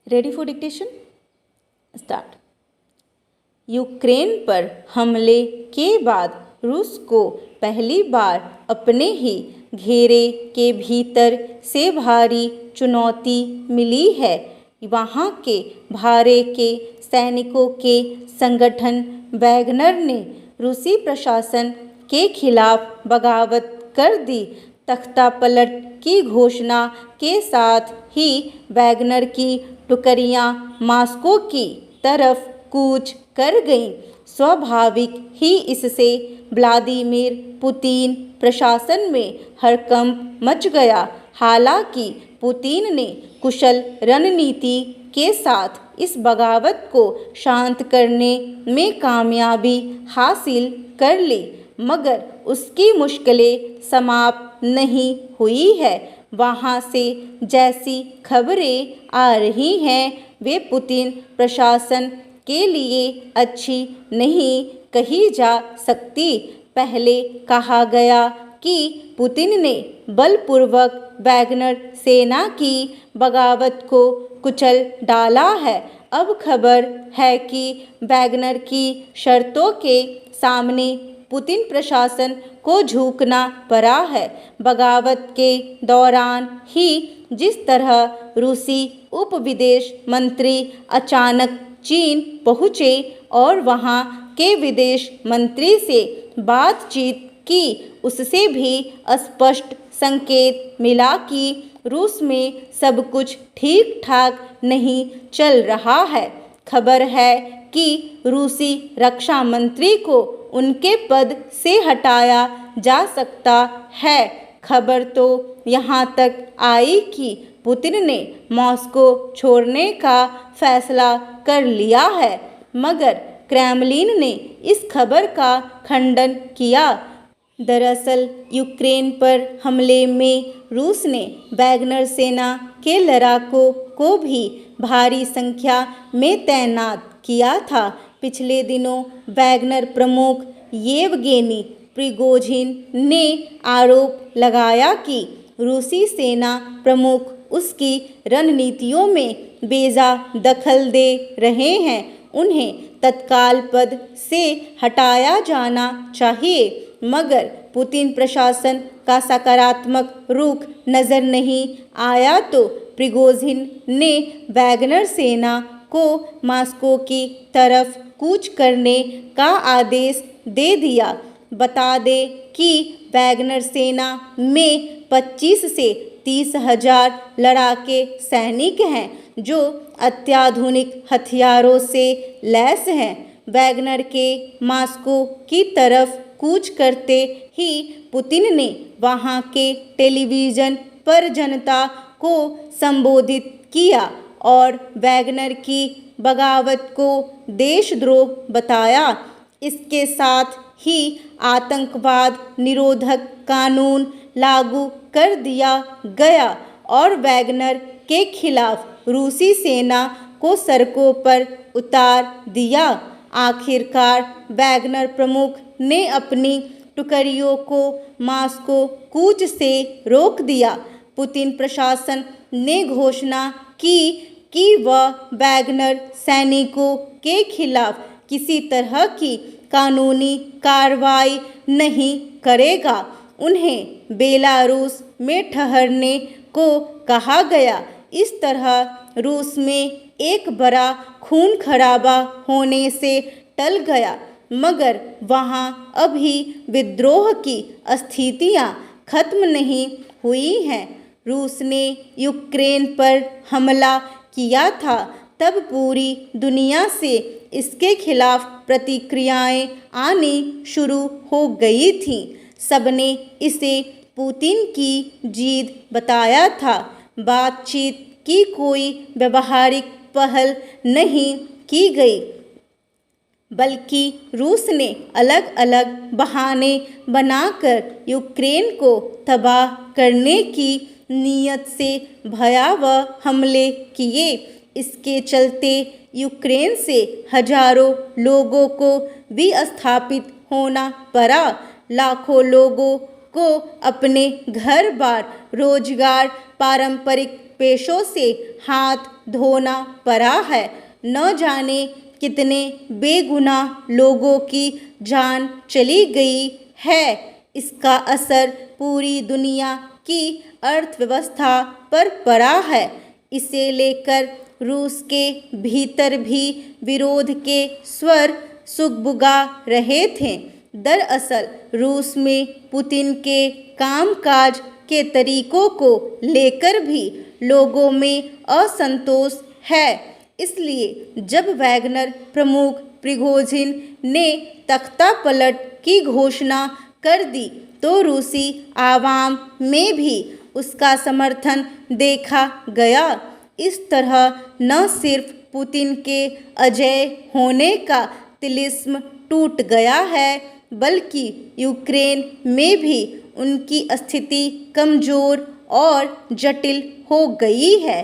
Ready for dictation? Start. Ukraine पर हमले के बाद रूस को पहली बार अपने ही घेरे के भीतर से भारी चुनौती मिली है। वहाँ के भारे के सैनिकों के संगठन वैगनर ने रूसी प्रशासन के खिलाफ बगावत कर दी। तख्तापलट की घोषणा के साथ ही वैगनर की टुकड़ियां मॉस्को की तरफ कूच कर गईं। स्वाभाविक ही इससे व्लादिमीर पुतिन प्रशासन में हड़कंप मच गया। हालांकि पुतिन ने कुशल रणनीति के साथ इस बगावत को शांत करने में कामयाबी हासिल कर ली, मगर उसकी मुश्किलें समाप्त नहीं हुई है। वहाँ से जैसी खबरें आ रही हैं वे पुतिन प्रशासन के लिए अच्छी नहीं कही जा सकती। पहले कहा गया कि पुतिन ने बलपूर्वक वैगनर सेना की बगावत को कुचल डाला है। अब खबर है कि वैगनर की शर्तों के सामने पुतिन प्रशासन को झुकना पड़ा है। बगावत के दौरान ही जिस तरह रूसी उप विदेश मंत्री अचानक चीन पहुँचे और वहाँ के विदेश मंत्री से बातचीत की, उससे भी स्पष्ट संकेत मिला कि रूस में सब कुछ ठीक ठाक नहीं चल रहा है। खबर है कि रूसी रक्षा मंत्री को उनके पद से हटाया जा सकता है। खबर तो यहाँ तक आई कि पुतिन ने मॉस्को छोड़ने का फैसला कर लिया है, मगर क्रेमलिन ने इस खबर का खंडन किया। दरअसल यूक्रेन पर हमले में रूस ने वैगनर सेना के लड़ाकों को भी भारी संख्या में तैनात किया था। पिछले दिनों वैगनर प्रमुख येवगेनी प्रिगोजिन ने आरोप लगाया कि रूसी सेना प्रमुख उसकी रणनीतियों में बेजा दखल दे रहे हैं। उन्हें तत्काल पद से हटाया जाना चाहिए, मगर पुतिन प्रशासन का सकारात्मक रुख नजर नहीं आया तो प्रिगोजिन ने वैगनर सेना को मॉस्को की तरफ कूच करने का आदेश दे दिया। बता दें कि वैगनर सेना में 25 से 30 हजार लड़ाके सैनिक हैं जो अत्याधुनिक हथियारों से लैस हैं। वैगनर के मॉस्को की तरफ कूच करते ही पुतिन ने वहां के टेलीविज़न पर जनता को संबोधित किया और वैगनर की बगावत को देशद्रोह बताया। इसके साथ ही आतंकवाद निरोधक कानून लागू कर दिया गया और वैगनर के खिलाफ रूसी सेना को सड़कों पर उतार दिया। आखिरकार वैगनर प्रमुख ने अपनी टुकड़ियों को मॉस्को कूच से रोक दिया। पुतिन प्रशासन ने घोषणा की कि वह वैगनर सैनिकों के खिलाफ किसी तरह की कानूनी कार्रवाई नहीं करेगा। उन्हें बेलारूस में ठहरने को कहा गया। इस तरह रूस में एक बड़ा खून खराबा होने से टल गया, मगर वहाँ अभी विद्रोह की स्थितियाँ खत्म नहीं हुई हैं। रूस ने यूक्रेन पर हमला किया था तब पूरी दुनिया से इसके खिलाफ प्रतिक्रियाएं आनी शुरू हो गई थीं। सबने इसे पुतिन की जीत बताया था। बातचीत की कोई व्यवहारिक पहल नहीं की गई, बल्कि रूस ने अलग अलग बहाने बनाकर यूक्रेन को तबाह करने की नीयत से भयावह हमले किए। इसके चलते यूक्रेन से हजारों लोगों को विस्थापित होना पड़ा। लाखों लोगों को अपने घर बार, रोजगार, पारंपरिक पेशों से हाथ धोना पड़ा है। न जाने कितने बेगुनाह लोगों की जान चली गई है। इसका असर पूरी दुनिया की अर्थव्यवस्था पर पड़ा है। इसे लेकर रूस के भीतर भी विरोध के स्वर सुगबुगा रहे थे। दरअसल रूस में पुतिन के कामकाज के तरीकों को लेकर भी लोगों में असंतोष है। इसलिए जब वैगनर प्रमुख प्रिगोजिन ने तख्तापलट की घोषणा कर दी तो रूसी आवाम में भी उसका समर्थन देखा गया। इस तरह न सिर्फ पुतिन के अजेय होने का तिलिस्म टूट गया है, बल्कि यूक्रेन में भी उनकी स्थिति कमज़ोर और जटिल हो गई है।